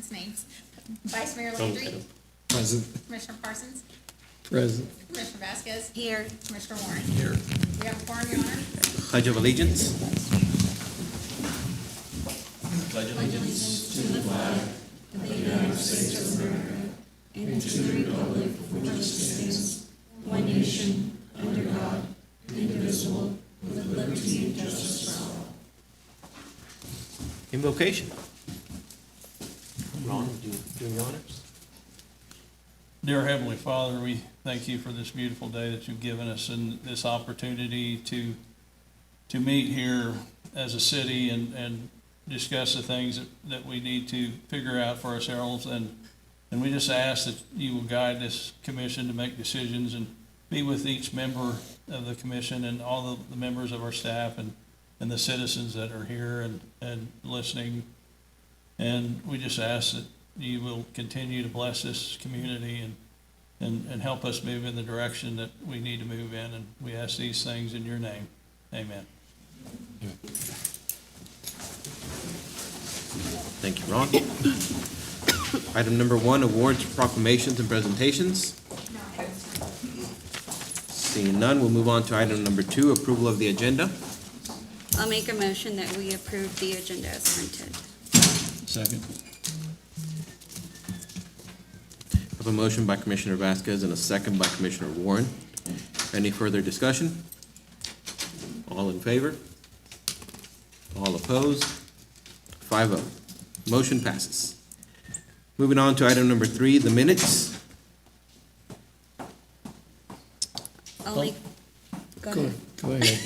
everyone's names. Vice Mayor Landry, Present. Commissioner Parsons, Present. Commissioner Vasquez, Here. Commissioner Warren. Here. We have a quorum, Your Honor. Pledge of Allegiance. Invocation. Ron, would you do the honors? Dear Heavenly Father, we thank you for this beautiful day that you've given us and this opportunity to meet here as a city and discuss the things that we need to figure out for ourselves. And we just ask that you will guide this commission to make decisions and be with each member of the commission and all the members of our staff and the citizens that are here and listening. And we just ask that you will continue to bless this community and help us move in the direction that we need to move in. And we ask these things in your name. Amen. Thank you, Ron. Item number 1, awards, proclamations, and presentations. Seeing none, we'll move on to item number 2, approval of the agenda. I'll make a motion that we approve the agenda as printed. Second. I have a motion by Commissioner Vasquez and a second by Commissioner Warren. Any further discussion? All in favor? All opposed? 5-0. Motion passes. Moving on to item number 3, the minutes. I'll make, go ahead. Go ahead.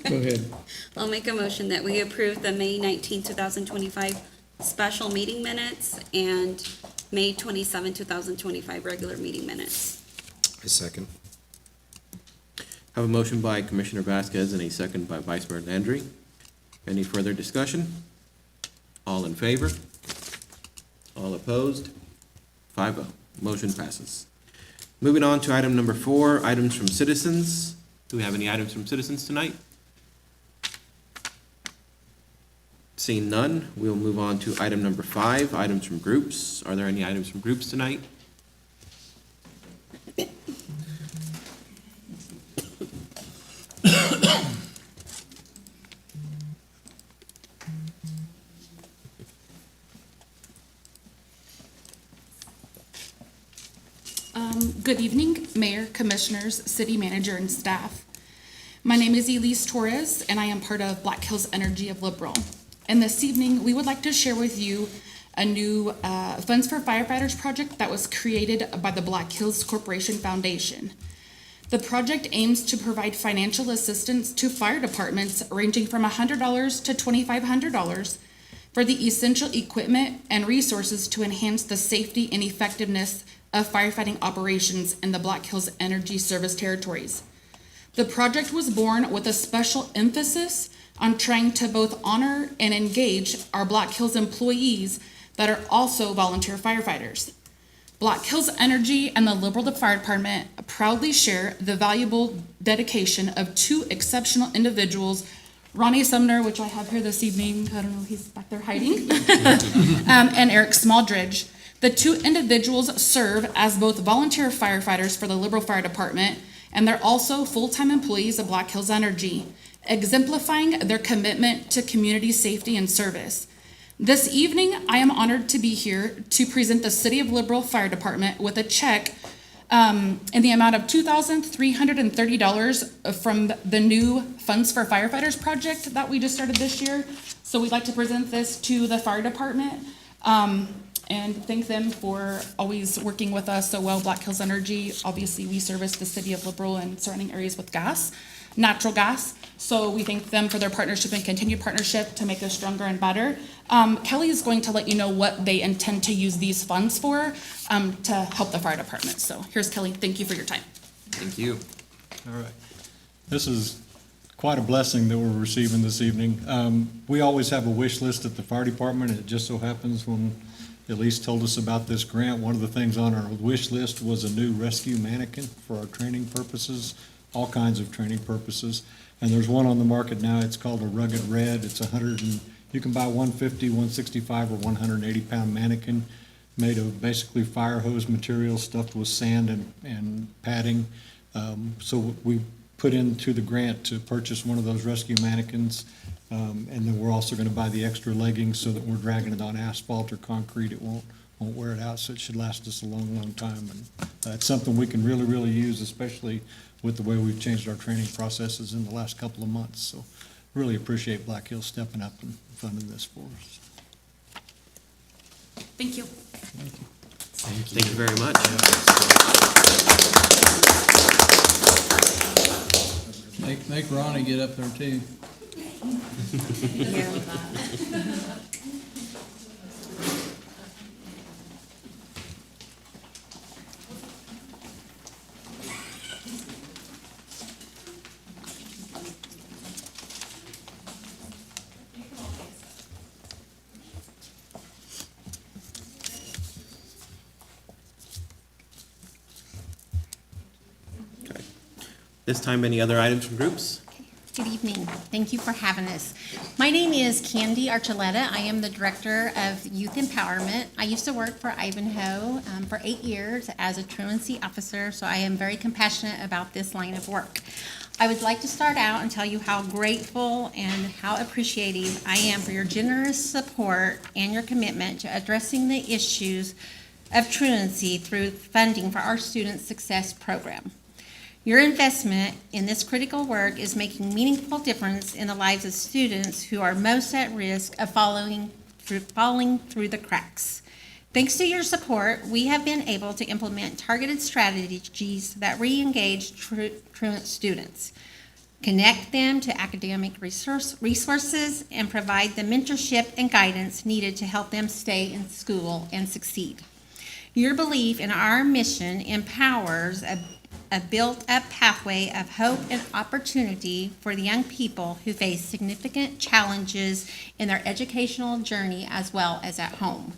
Go ahead. I'll make a motion that we approve the May 19, 2025 special meeting minutes and May 27, 2025 regular meeting minutes. I second. I have a motion by Commissioner Vasquez and a second by Vice Mayor Landry. Any further discussion? All in favor? All opposed? 5-0. Motion passes. Moving on to item number 4, items from citizens. Do we have any items from citizens tonight? Seeing none, we'll move on to item number 5, items from groups. Are there any items from groups tonight? Good evening, Mayor, Commissioners, City Manager, and staff. My name is Elise Torres, and I am part of Black Hills Energy of Liberal. And this evening, we would like to share with you a new Funds for Firefighters project that was created by the Black Hills Corporation Foundation. The project aims to provide financial assistance to fire departments ranging from $100 to $2,500 for the essential equipment and resources to enhance the safety and effectiveness of firefighting operations in the Black Hills Energy Service territories. The project was born with a special emphasis on trying to both honor and engage our Black Hills employees that are also volunteer firefighters. Black Hills Energy and the Liberal Fire Department proudly share the valuable dedication of 2 exceptional individuals, Ronnie Sumner, which I have here this evening, I don't know, he's back there hiding, and Eric Smaldridge. The 2 individuals serve as both volunteer firefighters for the Liberal Fire Department, and they're also full-time employees of Black Hills Energy, exemplifying their commitment to community safety and service. This evening, I am honored to be here to present the City of Liberal Fire Department with a check in the amount of $2,330 from the new Funds for Firefighters project that we just started this year. So we'd like to present this to the fire department and thank them for always working with us so well. Black Hills Energy, obviously we service the City of Liberal and surrounding areas with gas, natural gas. So we thank them for their partnership and continued partnership to make us stronger and better. Kelly is going to let you know what they intend to use these funds for to help the fire department. So here's Kelly. Thank you for your time. Thank you. All right. This is quite a blessing that we're receiving this evening. We always have a wish list at the fire department. It just so happens when Elise told us about this grant, one of the things on our wish list was a new rescue mannequin for our training purposes, all kinds of training purposes. And there's one on the market now. It's called a Rugged Red. It's You can buy 150, 165, or 180-pound mannequin made of basically fire hose material stuffed with sand and padding. So we put into the grant to purchase one of those rescue mannequins. And then we're also gonna buy the extra leggings so that when we're dragging it on asphalt or concrete, it won't wear it out, so it should last us a long, long time. And it's something we can really, really use, especially with the way we've changed our training processes in the last couple of months. So really appreciate Black Hills stepping up and funding this for us. Thank you. Thank you very much. Make Ronnie get up there too. This time, any other items from groups? Good evening. Thank you for having us. My name is Candy Archuleta. I am the Director of Youth Empowerment. I used to work for Ivanhoe for 8 years as a truancy officer, so I am very compassionate about this line of work. I would like to start out and tell you how grateful and how appreciative I am for your generous support and your commitment to addressing the issues of truancy through funding for our Student Success Program. Your investment in this critical work is making meaningful difference in the lives of students who are most at risk of falling through the cracks. Thanks to your support, we have been able to implement targeted strategies that re-engage truant students, connect them to academic resources, and provide the mentorship and guidance needed to help them stay in school and succeed. Your belief in our mission empowers a built-up pathway of hope and opportunity for the young people who face significant challenges in their educational journey as well as at home.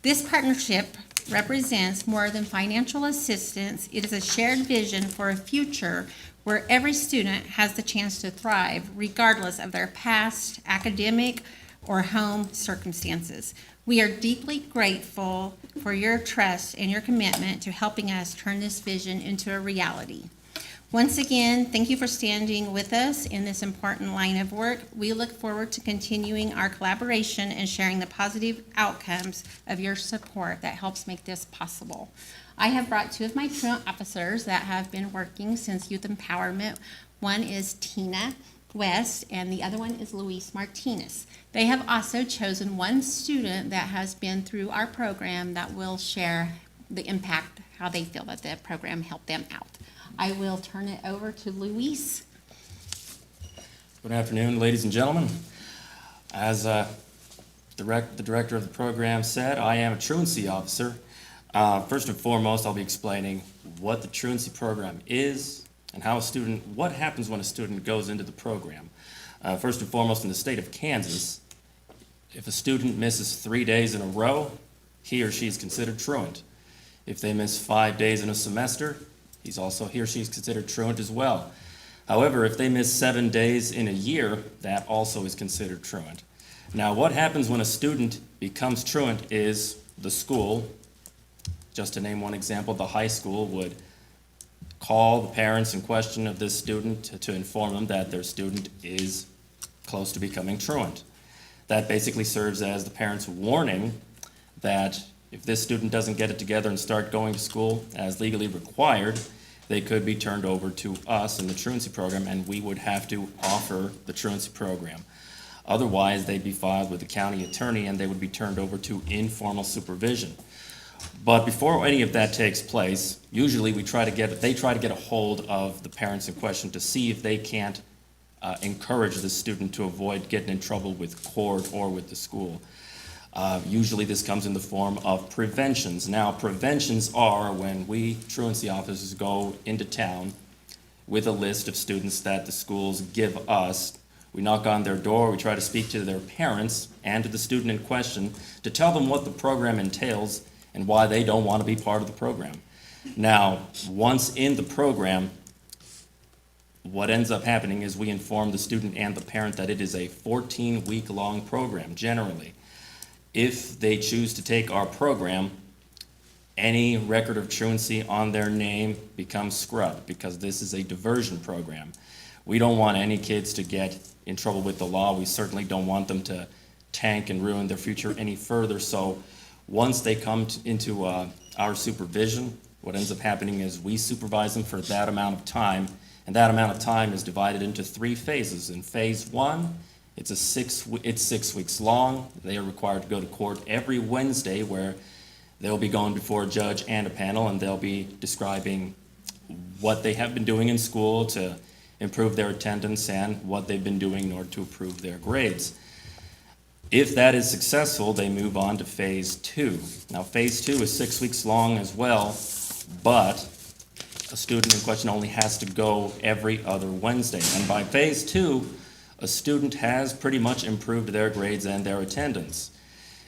This partnership represents more than financial assistance. It is a shared vision for a future where every student has the chance to thrive regardless of their past academic or home circumstances. We are deeply grateful for your trust and your commitment to helping us turn this vision into a reality. Once again, thank you for standing with us in this important line of work. We look forward to continuing our collaboration and sharing the positive outcomes of your support that helps make this possible. I have brought two of my truant officers that have been working since Youth Empowerment. One is Tina West, and the other one is Luis Martinez. They have also chosen one student that has been through our program that will share the impact, how they feel that the program helped them out. I will turn it over to Luis. Good afternoon, ladies and gentlemen. As the director of the program said, I am a truancy officer. First and foremost, I'll be explaining what the truancy program is, and what happens when a student goes into the program. First and foremost, in the state of Kansas, if a student misses 3 days in a row, he or she is considered truant. If they miss 5 days in a semester, he or she is considered truant as well. However, if they miss 7 days in a year, that also is considered truant. Now, what happens when a student becomes truant is the school, just to name one example, the high school would call the parents in question of this student to inform them that their student is close to becoming truant. That basically serves as the parents' warning that if this student doesn't get it together and start going to school as legally required, they could be turned over to us in the truancy program, and we would have to offer the truancy program. Otherwise, they'd be filed with the county attorney and they would be turned over to informal supervision. But before any of that takes place, usually they try to get a hold of the parents in question to see if they can't encourage the student to avoid getting in trouble with court or with the school. Usually this comes in the form of preventions. Now, preventions are when we truancy officers go into town with a list of students that the schools give us. We knock on their door, we try to speak to their parents and to the student in question to tell them what the program entails and why they don't want to be part of the program. Now, once in the program, what ends up happening is we inform the student and the parent that it is a 14-week-long program generally. If they choose to take our program, any record of truancy on their name becomes scrubbed because this is a diversion program. We don't want any kids to get in trouble with the law. We certainly don't want them to tank and ruin their future any further. So once they come into our supervision, what ends up happening is we supervise them for that amount of time, and that amount of time is divided into 3 phases. In phase 1, it's 6 weeks long. They are required to go to court every Wednesday where they'll be going before a judge and a panel, and they'll be describing what they have been doing in school to improve their attendance and what they've been doing in order to improve their grades. If that is successful, they move on to phase 2. Now, phase 2 is 6 weeks long as well, but a student in question only has to go every other Wednesday. And by phase 2, a student has pretty much improved their grades and their attendance.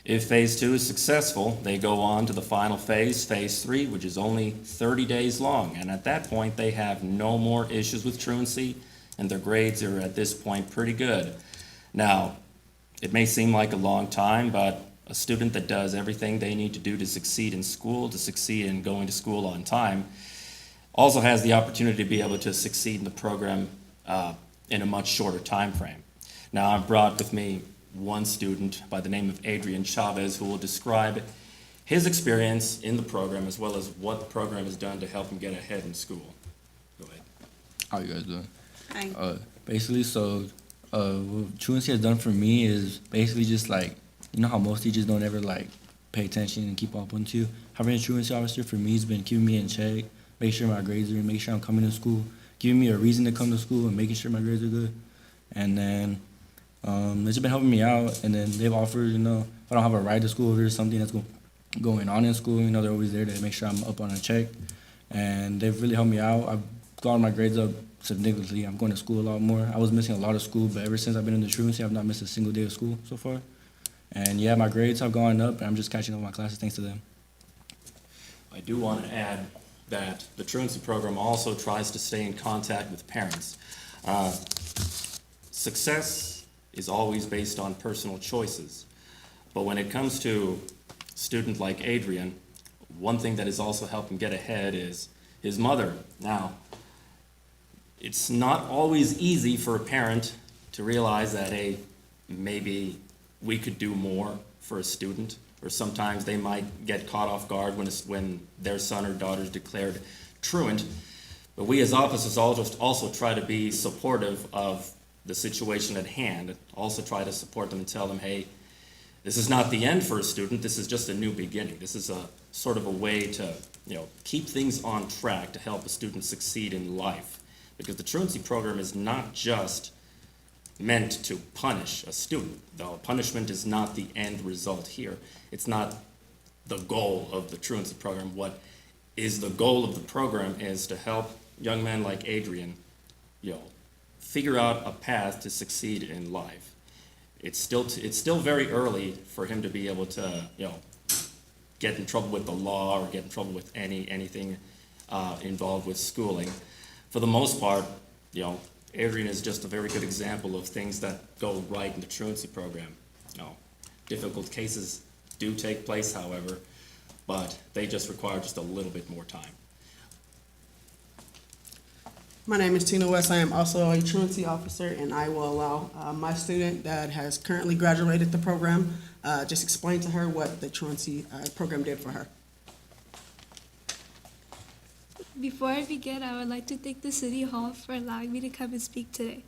If phase 2 is successful, they go on to the final phase, phase 3, which is only 30 days long. And at that point, they have no more issues with truancy, and their grades are at this point pretty good. Now, it may seem like a long time, but a student that does everything they need to do to succeed in school, to succeed in going to school on time, also has the opportunity to be able to succeed in the program in a much shorter time frame. Now, I've brought with me one student by the name of Adrian Chavez who will describe his experience in the program as well as what the program has done to help him get ahead in school. Go ahead. How you guys doing? Hi. Basically, what truancy has done for me is basically just like, you know how most teachers don't ever like pay attention and keep up on you? Having a truancy officer for me has been keeping me in check, make sure my grades are in, make sure I'm coming to school, giving me a reason to come to school and making sure my grades are good. And then it's been helping me out, and then they've offered, you know, if I don't have a ride to school or there's something that's going on in school, you know, they're always there to make sure I'm up on a check. And they've really helped me out. I've gotten my grades up significantly. I'm going to school a lot more. I was missing a lot of school, but ever since I've been in the truancy, I've not missed a single day of school so far. And yeah, my grades have gone up, and I'm just catching up on my classes thanks to them. I do want to add that the truancy program also tries to stay in contact with parents. Success is always based on personal choices. But when it comes to a student like Adrian, one thing that has also helped him get ahead is his mother. Now, it's not always easy for a parent to realize that, hey, maybe we could do more for a student, or sometimes they might get caught off guard when their son or daughter is declared truant. But we as officers also try to be supportive of the situation at hand, also try to support them and tell them, hey, this is not the end for a student, this is just a new beginning. This is a sort of a way to, keep things on track to help a student succeed in life. Because the truancy program is not just meant to punish a student. Though punishment is not the end result here. It's not the goal of the truancy program. What is the goal of the program is to help young men like Adrian, figure out a path to succeed in life. It's still very early for him to be able to, get in trouble with the law or get in trouble with anything involved with schooling. For the most part, Adrian is just a very good example of things that go right in the truancy program. Difficult cases do take place, however, but they just require just a little bit more time. My name is Tina West. I am also a truancy officer, and I will allow my student that has currently graduated the program just explain to her what the truancy program did for her. Before I begin, I would like to thank the City Hall for allowing me to come and speak today.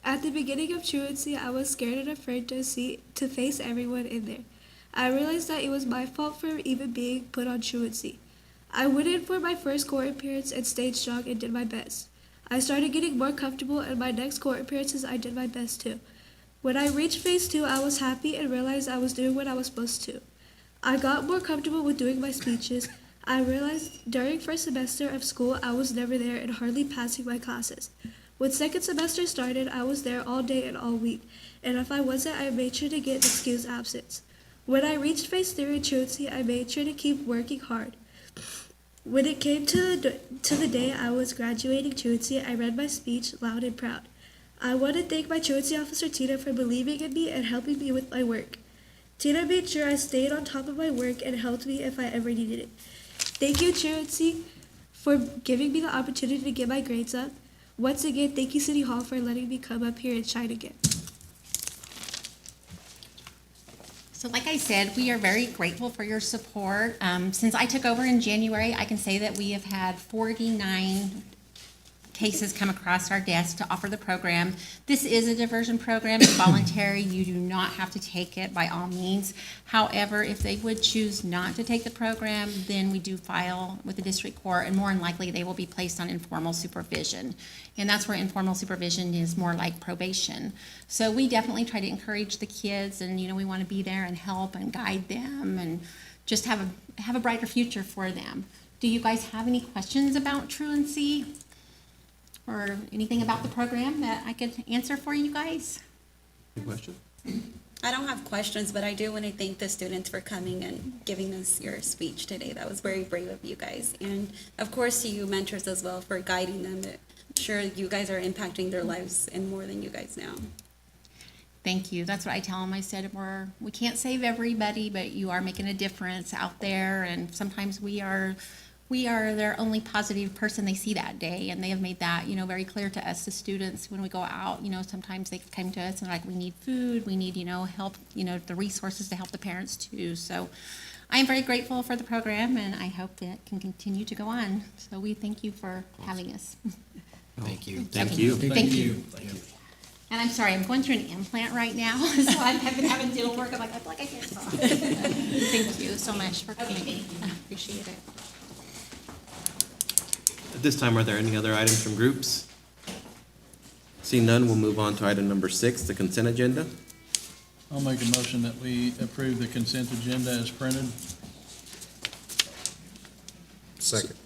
At the beginning of truancy, I was scared and afraid to face everyone in there. I realized that it was my fault for even being put on truancy. I went in for my first court appearance and stayed strong and did my best. I started getting more comfortable, and my next court appearances I did my best too. When I reached phase 2, I was happy and realized I was doing what I was supposed to. I got more comfortable with doing my speeches. I realized during first semester of school I was never there and hardly passing my classes. When second semester started, I was there all day and all week, and if I wasn't, I made sure to get excused absence. When I reached phase 3 in truancy, I made sure to keep working hard. When it came to the day I was graduating truancy, I read my speech loud and proud. I want to thank my truancy officer, Tina, for believing in me and helping me with my work. Tina made sure I stayed on top of my work and helped me if I ever needed it. Thank you, truancy, for giving me the opportunity to get my grades up. Once again, thank you, City Hall, for letting me come up here and shine again. So like I said, we are very grateful for your support. Since I took over in January, I can say that we have had 49 cases come across our desk to offer the program. This is a diversion program. It's voluntary. You do not have to take it by all means. However, if they would choose not to take the program, then we do file with the district court, and more than likely they will be placed on informal supervision. And that's where informal supervision is more like probation. So we definitely try to encourage the kids, and we want to be there and help and guide them and just have a brighter future for them. Do you guys have any questions about truancy? Or anything about the program that I could answer for you guys? Any questions? I don't have questions, but I do want to thank the students for coming and giving us your speech today. That was very brave of you guys. And of course to you mentors as well for guiding them. I'm sure you guys are impacting their lives and more than you guys know. Thank you. That's what I tell them. I said, we can't save everybody, but you are making a difference out there. And sometimes we are their only positive person they see that day, and they have made that, very clear to us, the students, when we go out. Sometimes they come to us and like, we need food, we need, help, the resources to help the parents too. So I am very grateful for the program, and I hope it can continue to go on. So we thank you for having us. Thank you. Thank you. Thank you. And I'm sorry, I'm going through an implant right now, so I've been having dental work. I'm like, I feel like I can't talk. Thank you so much for coming. I appreciate it. At this time, are there any other items from groups? Seeing none, we'll move on to item number 6, the consent agenda. I'll make a motion that we approve the consent agenda as printed. Second.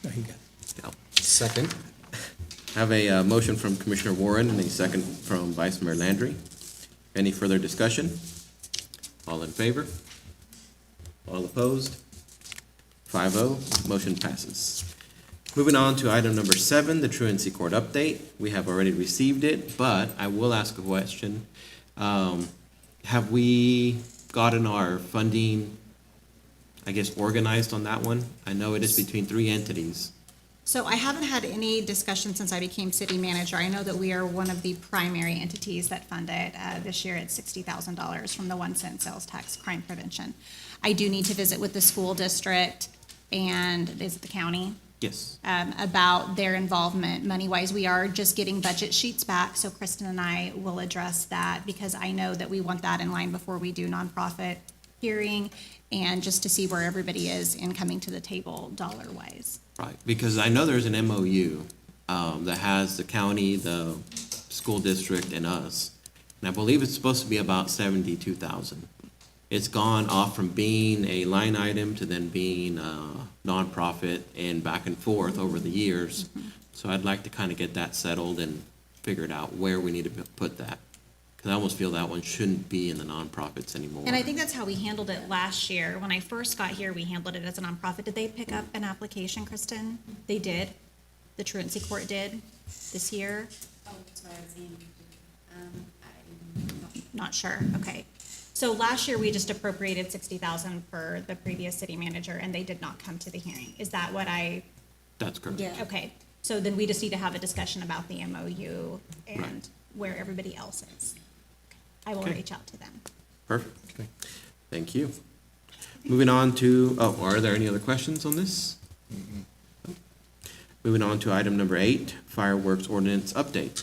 Yeah. Second. Have a motion from Commissioner Warren and a second from Vice Mayor Landry. Any further discussion? All in favor? All opposed? 5-0, motion passes. Moving on to item number 7, the truancy court update. We have already received it, but I will ask a question. Have we gotten our funding, organized on that one? I know it is between 3 entities. So I haven't had any discussion since I became city manager. I know that we are one of the primary entities that fund it. This year it's $60,000 from the 1 cent sales tax crime prevention. I do need to visit with the school district and is it the county? Yes. About their involvement money-wise. We are just getting budget sheets back, so Kristen and I will address that because I know that we want that in line before we do nonprofit hearing and just to see where everybody is in coming to the table dollar-wise. Right, because I know there's an MOU that has the county, the school district, and us. And I believe it's supposed to be about $72,000. It's gone off from being a line item to then being a nonprofit and back and forth over the years. So I'd like to kind of get that settled and figured out where we need to put that. Because I almost feel that one shouldn't be in the nonprofits anymore. And I think that's how we handled it last year. When I first got here, we handled it as a nonprofit. Did they pick up an application, Kristen? They did? The truancy court did this year? Oh, that's what I was saying. Not sure, okay. So last year, we just appropriated $60,000 for the previous city manager, and they did not come to the hearing. Is that what That's correct. Yeah. okay. So then we just need to have a discussion about the MOU and Right. where everybody else is. I will Okay. reach out to them. Perfect. Okay. Thank you. Moving on to, are there any other questions on this? Moving on to item number 8, fireworks ordinance update.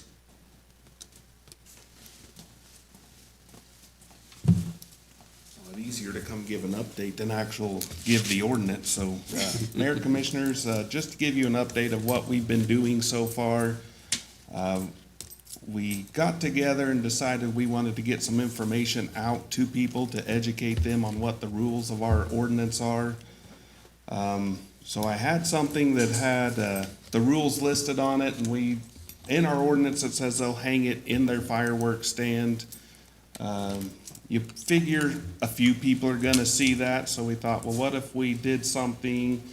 Easier to come give an update than give the ordinance. So, Mayor, Commissioners, just to give you an update of what we've been doing so far. We got together and decided we wanted to get some information out to people to educate them on what the rules of our ordinance are. So I had something that had the rules listed on it, and in our ordinance, it says they'll hang it in their fireworks stand. You figure a few people are gonna see that, so we thought, well, what if we did something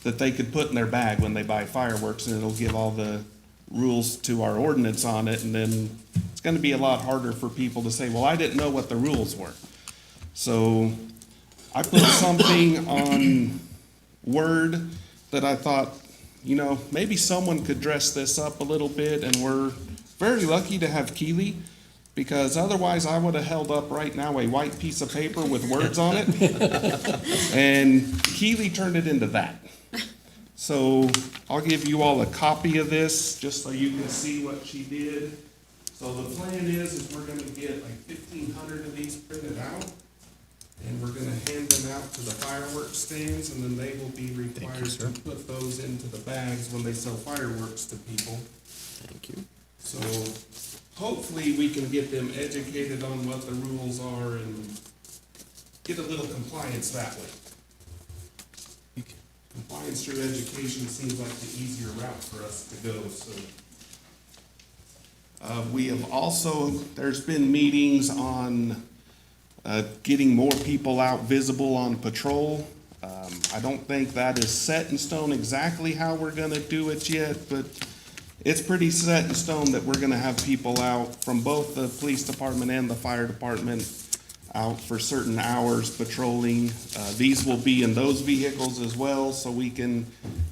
that they could put in their bag when they buy fireworks, and it'll give all the rules to our ordinance on it, and then it's gonna be a lot harder for people to say, well, I didn't know what the rules were. So I put something on Word that I thought, you know, maybe someone could dress this up a little bit, and we're very lucky to have Keely, because otherwise I would have held up right now a white piece of paper with words on it. And Keely turned it into that. So I'll give you all a copy of this, just so you can see what she did. So the plan is we're gonna get like 1,500 of these printed out, and we're gonna hand them out to the fireworks stands, and then they will be required to put those into the bags when they sell fireworks to people. Thank you. So hopefully we can get them educated on what the rules are and get a little compliance that way. Compliance through education seems like the easier route for us to go, so. We have also, there's been meetings on getting more people out visible on patrol. I don't think that is set in stone exactly how we're gonna do it yet, but it's pretty set in stone that we're gonna have people out from both the police department and the fire department out for certain hours patrolling. These will be in those vehicles as well, so we can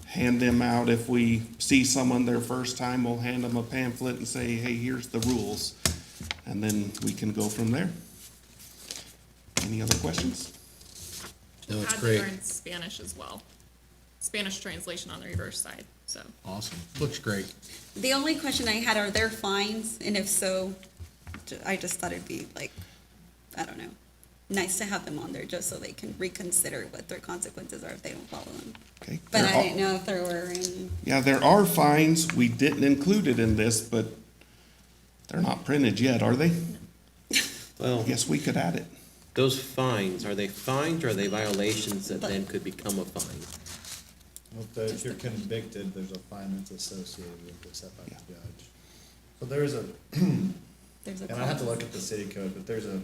hand them out. If we see someone their first time, we'll hand them a pamphlet and say, hey, here's the rules. And then we can go from there. Any other questions? No, it's Had great. to learn Spanish as well. Spanish translation on the reverse side, so. Awesome. Looks great. The only question I had, are there fines? And if so, I just thought it'd be like, I don't know, nice to have them on there just so they can reconsider what their consequences are if they don't follow them. Okay. But There I are- didn't know if there were any. Yeah, there are fines. We didn't include it in this, but they're not printed yet, are they? Well, I guess we could add it. those fines, are they fines or are they violations that then could become a fine? Well, if you're convicted, there's a fine that's associated with it set by the judge. So there's a, There's a and I have to clause. look at the city code, but there's a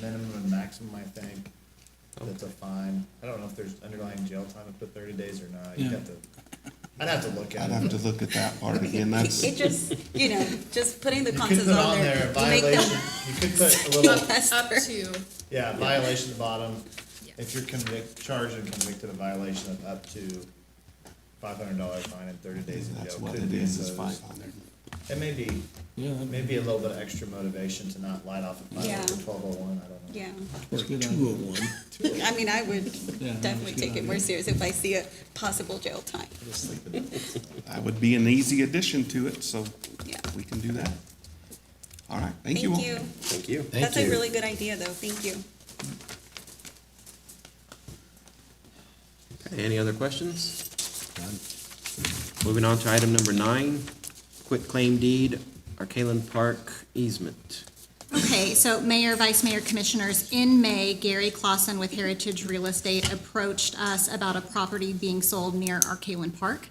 minimum and maximum, I think, that's a fine. I don't know if there's underlying jail time up to 30 days or not. You'd have to, I'd have to look at I'd it. have to look at that part again. That's, It just, you know, just putting the You could consequences put on there. a to make them violation, you could put a little, Up to, yeah, violation at the bottom. Yeah. If you're charged and convicted of violation of up to $500 fine and 30 days in jail. that's what could it be is imposed. 500. It may be, maybe a little bit of extra motivation to not light off at Yeah. 12:01, I don't know. Yeah, Or 201. I mean, I would definitely take it more serious if I see a possible jail time. Just sleeping. That would be an easy addition to it, so Yeah. we can do that. All right, thank you all. Thank you. Thank you. Thank That's a you. really good idea, though. Thank you. Okay, any other questions? Moving on to item number 9, quitclaim deed, Arcalen Park easement. Okay, so Mayor, Vice Mayor, Commissioners, in May, Gary Clausen with Heritage Real Estate approached us about a property being sold near Arcalen Park.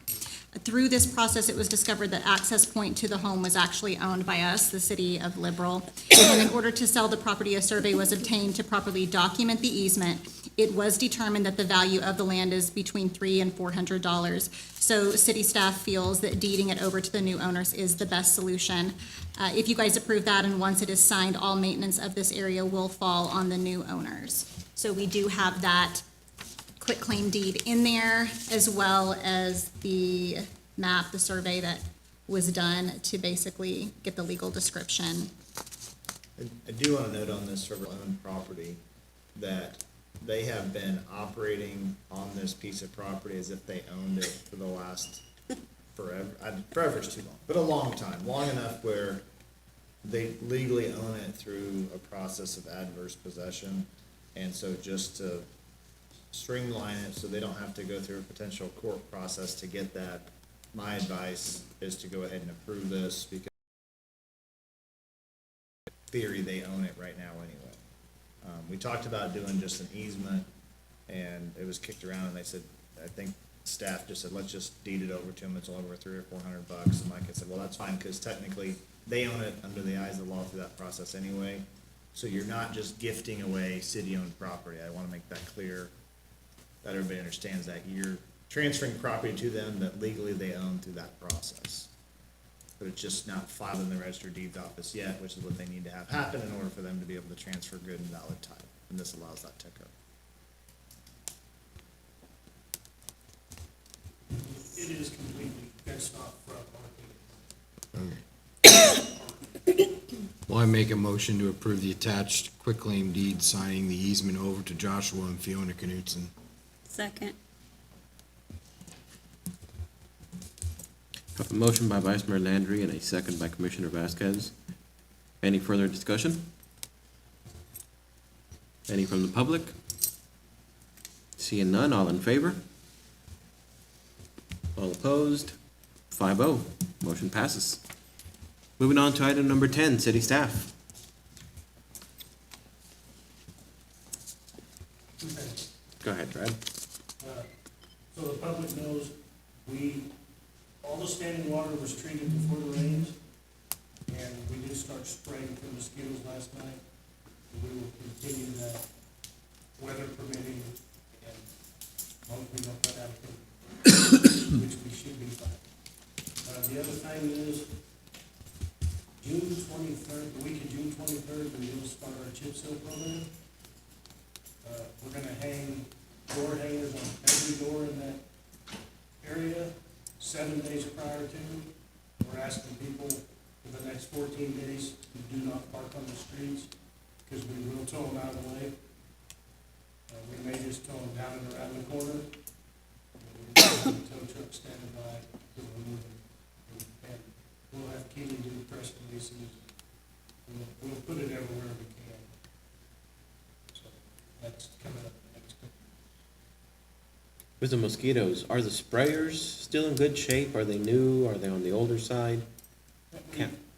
Through this process, it was discovered that access point to the home was actually owned by us, the city of Liberal. And in order to sell the property, a survey was obtained to properly document the easement. It was determined that the value of the land is between $300 and $400. So city staff feels that deeding it over to the new owners is the best solution. If you guys approve that, and once it is signed, all maintenance of this area will fall on the new owners. So we do have that quitclaim deed in there, as well as the map, the survey that was done to basically get the legal description. I do want to note on this River owned property that they have been operating on this piece of property as if they owned it for the last forever. Forever is too long, but a long time, long enough where they legally own it through a process of adverse possession. And so just to streamline it so they don't have to go through a potential court process to get that, my advice is to go ahead and approve this, because in theory, they own it right now anyway. We talked about doing just an easement, and it was kicked around, and they said, I think staff just said, let's just deed it over to them, it's all over $300 or $400. And Mike had said, well, that's fine, because technically, they own it under the eyes of the law through that process anyway. So you're not just gifting away city-owned property. I wanna make that clear, that everybody understands that. You're transferring property to them that legally they own through that process. But it's just not filed in the register of deeds office yet, which is what they need to have happen in order for them to be able to transfer good and valid title. And this allows that to occur. It is completely fenced off front parking. Well, I make a motion to approve the attached quitclaim deed signing the easement over to Joshua and Fiona Knutson. Second. A motion by Vice Mayor Landry and a second by Commissioner Vasquez. Any further discussion? Any from the public? Seeing none, all in favor? All opposed? 5-0, motion passes. Moving on to item number 10, city staff. Two things. Go ahead, Brad. So the public knows, all the standing water was treated before the rains, and we did start spraying for mosquitoes last night. We will continue that, weather permitting, and as long as we don't cut out which we should be fine. The other thing is, June 23rd, the week of June 23rd, we will start our chip seal program. We're gonna hang door hangers on every door in that area 7 days prior to. We're asking people for the next 14 days to do not park on the streets, because we will tow them out of the way. We may just tow them down and around the corner. We'll have a tow truck standing by to remove them. And we'll have Keely do press releases. We'll put it everywhere we can. So that's coming up next week. With the mosquitoes, are the sprayers still in good shape? Are they new? Are they on the older side?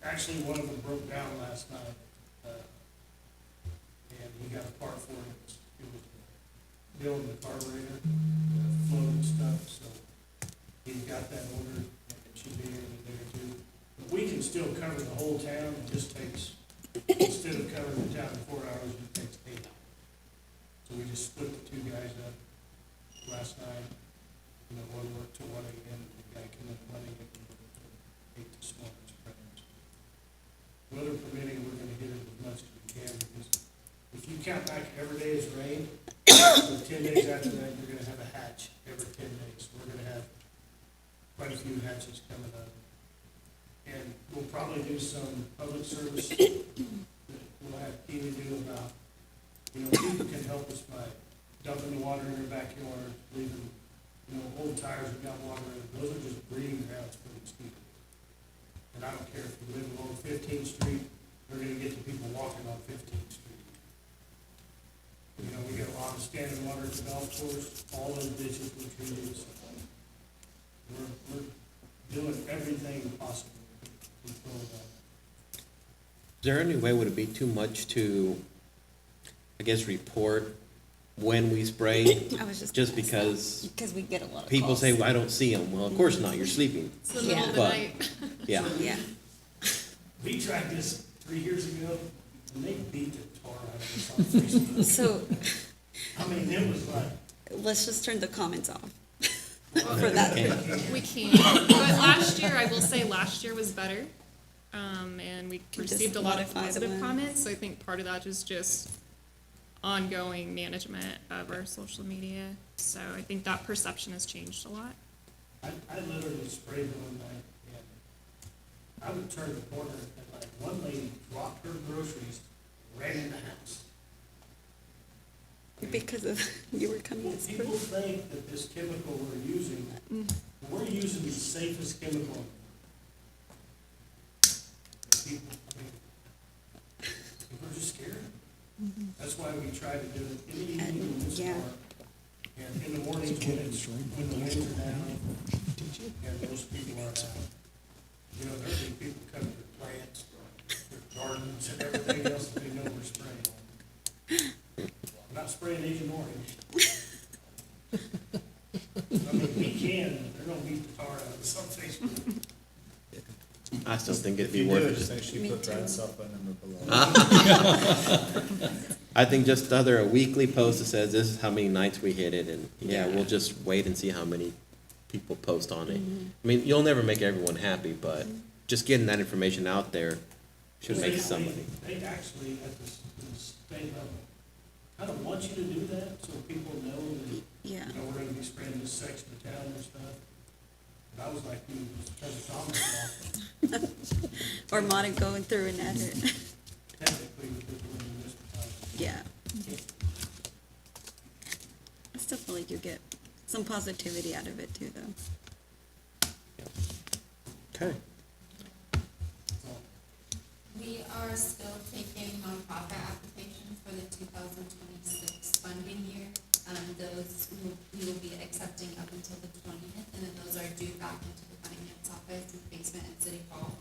Actually, one of them broke down last night, and he got a part for it. It was building the carburetor, flow and stuff, so he got that ordered, and it should be here in a day or two. But we can still cover the whole town. It just takes, instead of covering the town in 4 hours, it takes 8. So we just split the two guys up last night. One worked till 1 a.m., the guy came in running at 8 this morning. Weather permitting, we're gonna hit it as much as we can, because if you count back every day as rain, so 10 days after that, you're gonna have a hatch every 10 days. We're gonna have quite a few hatches coming up. And we'll probably do some public service that we'll have Keely do about, people can help us by dumping the water in their backyard, leaving, old tires that got water in, those are just breeding grounds for mosquitoes. And I don't care if you live along 15th Street, they're gonna get the people walking on 15th Street. We get a lot of standing water at the golf course, all those ditches were treated, so we're doing everything possible to control that. Is there any way, would it be too much to, report when we spray? I was Just because Because we get a lot of people calls. say, well, I don't see them. Well, of course not, you're sleeping. It's the middle of the But- night. Yeah. Yeah. We tried this 3 years ago, and they beat the tar out of us on Facebook. So It was like, let's just turn the comments off for that. We can, but last year, I will say last year was better. And we Can just received a lot of modify the positive one. comments, so I think part of that is just ongoing management of our social media. So I think that perception has changed a lot. I literally sprayed one night, and I would turn the corner, and one lady dropped her groceries, ran in the house. Because of, you were coming to People spray. think that this chemical we're using the safest chemical. People, people are just scared. That's why we try to do it in the evening in this Yeah. park, and in the mornings when the winds are down, and those people are out. There'll be people cutting their plants, their gardens, and everything else that they know we're spraying on. We're not spraying Agent Orange. We can, they're gonna beat the tar out of us on Facebook. I still think it'd If be you do worth it, it. just make sure you Me put too. Brad's cell phone number below. I think just either a weekly post that says this is how many nights we hit it, and Yeah. we'll just wait and see how many people post on it. Mm-hmm. I mean, you'll never make everyone happy, but just getting that information out there should make somebody. They actually, at the state level, kind of want you to do that, so people know that, Yeah. you know, we're gonna be spraying this section of town and stuff. But I was like, you just turn the comments off, Or Monty going through and edit. technically, with the municipality. Yeah. I still feel like you get some positivity out of it too, though. Okay. We are still taking nonprofit applications for the 2026 funding year. We will be accepting up until the 20th, and then those are due back into the finance office and basement at City Hall.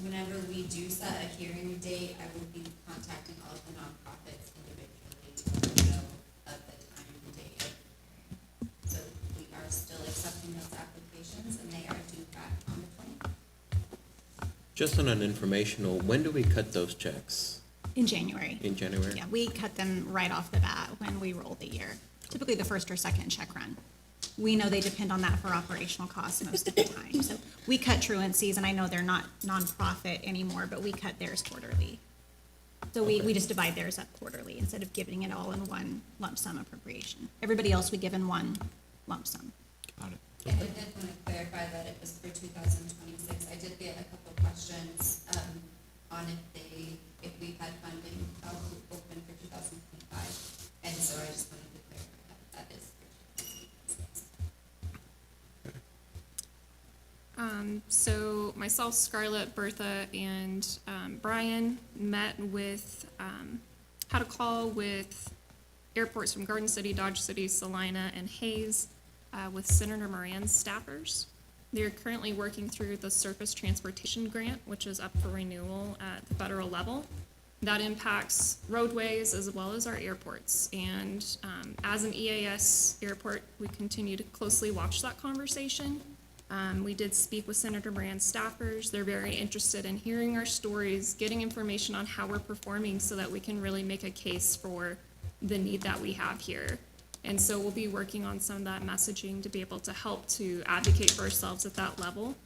Whenever we do set a hearing date, I will be contacting all of the nonprofits individually to let them know of the time and date of the hearing. So we are still accepting those applications, and they are due back on the 20th. Just on an informational, when do we cut those checks? In January. In January? Yeah, we cut them right off the bat when we roll the year, typically the first or second check run. We know they depend on that for operational costs most of the time. So we cut truancies, and I know they're not nonprofit anymore, but we cut theirs quarterly. So we just divide theirs up quarterly instead of giving it all in one lump sum appropriation. Everybody else we give in one lump sum. Got it. And I did want to clarify that it was for 2026. I did get a couple of questions on if we had funding open for 2025. And so I just wanted to clarify that is for 2026. So myself, Scarlett, Bertha, and Brian met with, had a call with airports from Garden City, Dodge City, Salina, and Hayes with Senator Moran's staffers. They're currently working through the Surface Transportation Grant, which is up for renewal at the federal level. That impacts roadways as well as our airports. And as an EAS airport, we continue to closely watch that conversation. We did speak with Senator Moran's staffers. They're very interested in hearing our stories, getting information on how we're performing so that we can really make a case for the need that we have here. And so we'll be working on some of that messaging to be able to help to advocate for ourselves at that level.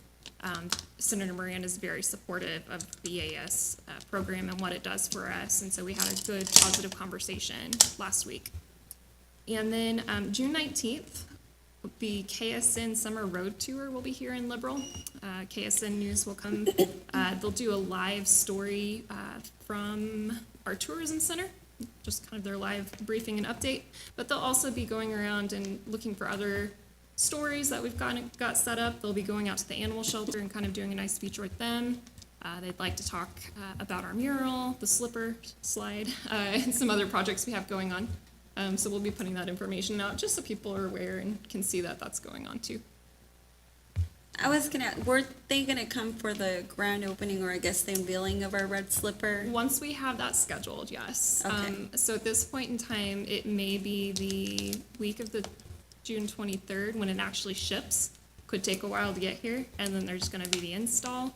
Senator Moran is very supportive of the EAS program and what it does for us, and so we had a good, positive conversation last week. And then June 19th, the KSN Summer Road Tour will be here in Liberal. KSN News will come. They'll do a live story from our tourism center, just kind of their live briefing and update. But they'll also be going around and looking for other stories that we've got set up. They'll be going out to the animal shelter and kind of doing a nice feature with them. They'd like to talk about our mural, the slipper slide, and some other projects we have going on. So we'll be putting that information out just so people are aware and can see that that's going on too. Were they gonna come for the grand opening, or I guess the unveiling of our red slipper? Once we have that scheduled, yes. Okay. So at this point in time, it may be the week of the June 23rd when it actually ships. Could take a while to get here, and then there's gonna be the install.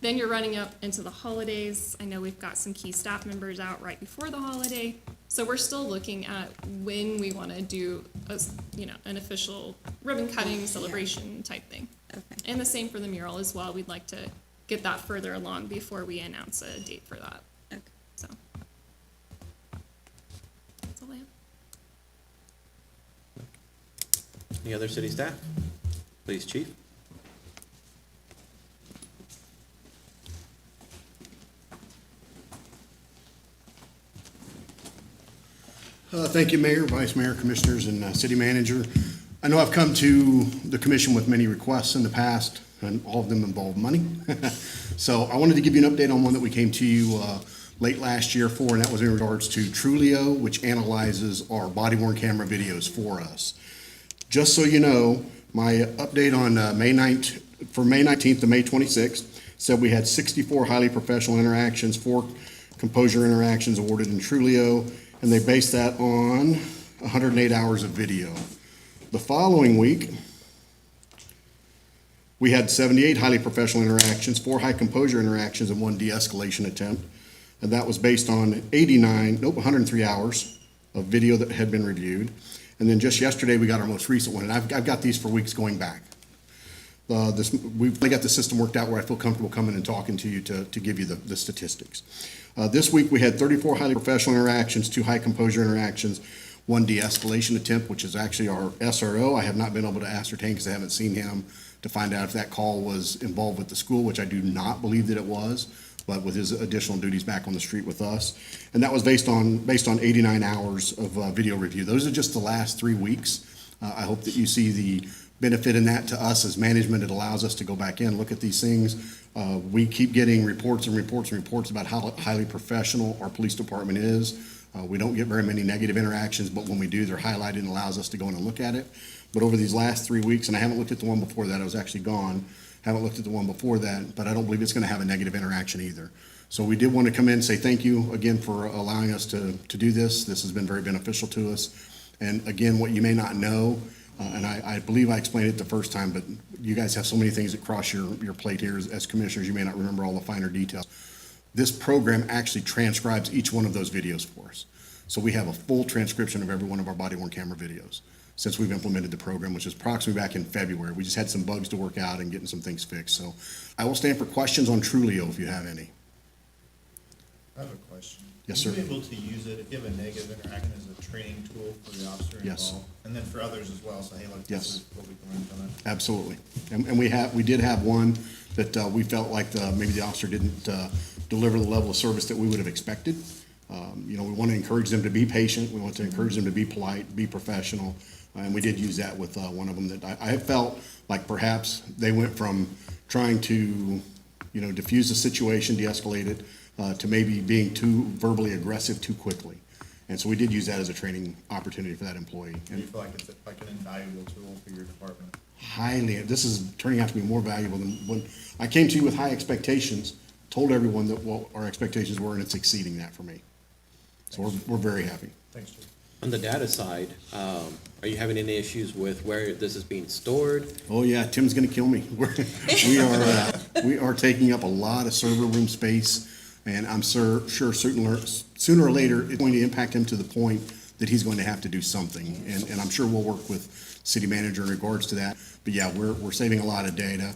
Then you're running up into the holidays. I know we've got some key staff members out right before the holiday. So we're still looking at when we wanna do an official ribbon cutting celebration type thing. Okay. And the same for the mural as well. We'd like to get that further along before we announce a date for that. Okay. So. That's all I have. Any other city staff? Please, Chief. Thank you, Mayor, Vice Mayor, Commissioners, and City Manager. I know I've come to the commission with many requests in the past, and all of them involve money. So I wanted to give you an update on one that we came to you late last year for, and that was in regards to Trulio, which analyzes our body-worn camera videos for us. Just so you know, my update on May 19th to May 26th said we had 64 highly professional interactions, 4 composure interactions awarded in Trulio, and they based that on 108 hours of video. The following week, We had 78 highly professional interactions, 4 high composure interactions, and 1 de-escalation attempt. And that was based on 103 hours of video that had been reviewed. And then just yesterday, we got our most recent one, and I've got these for weeks going back. We've got the system worked out where I feel comfortable coming and talking to you to give you the statistics. This week, we had 34 highly professional interactions, 2 high composure interactions, 1 de-escalation attempt, which is actually our SRO. I have not been able to ascertain because I haven't seen him to find out if that call was involved with the school, which I do not believe that it was, but with his additional duties back on the street with us. And that was based on 89 hours of video review. Those are just the last 3 weeks. I hope that you see the benefit in that to us as management. It allows us to go back in, look at these things. We keep getting reports and reports and reports about how highly professional our police department is. We don't get very many negative interactions, but when we do, they're highlighted and allows us to go in and look at it. But over these last 3 weeks, and I haven't looked at the one before that, I was actually gone, haven't looked at the one before that, but I don't believe it's gonna have a negative interaction either. So we did want to come in and say thank you again for allowing us to do this. This has been very beneficial to us. And again, what you may not know, and I believe I explained it the first time, but you guys have so many things that cross your plate here as commissioners, you may not remember all the finer details. This program actually transcribes each one of those videos for us. So we have a full transcription of every one of our body-worn camera videos since we've implemented the program, which is approximately back in February. We just had some bugs to work out and getting some things fixed. So I will stand for questions on Trulio if you have any. I have a question. Yes, Are sir. you able to use it if you have a negative interaction as a training tool for the officer Yes. involved? And then for others as well, so hey, look, Yes. this is what we can learn from it. Absolutely. And we did have one that we felt like maybe the officer didn't deliver the level of service that we would have expected. You know, we want to encourage them to be patient. We want to encourage them to be polite, be professional. And we did use that with one of them that I felt like perhaps they went from trying to, you know, diffuse the situation, de-escalate it, to maybe being too verbally aggressive too quickly. And so we did use that as a training opportunity for that employee. Do you feel like it's like an invaluable tool for your department? Highly, this is turning out to be more valuable than when I came to you with high expectations, told everyone that what our expectations were, and it's exceeding that for me. So we're very happy. Thanks, Chief. On the data side, are you having any issues with where this is being stored? Oh, yeah, Tim's gonna kill me. We are taking up a lot of server room space, and I'm sure sooner or later, it's going to impact him to the point that he's going to have to do something. And I'm sure we'll work with city manager in regards to that. But yeah, we're saving a lot of data.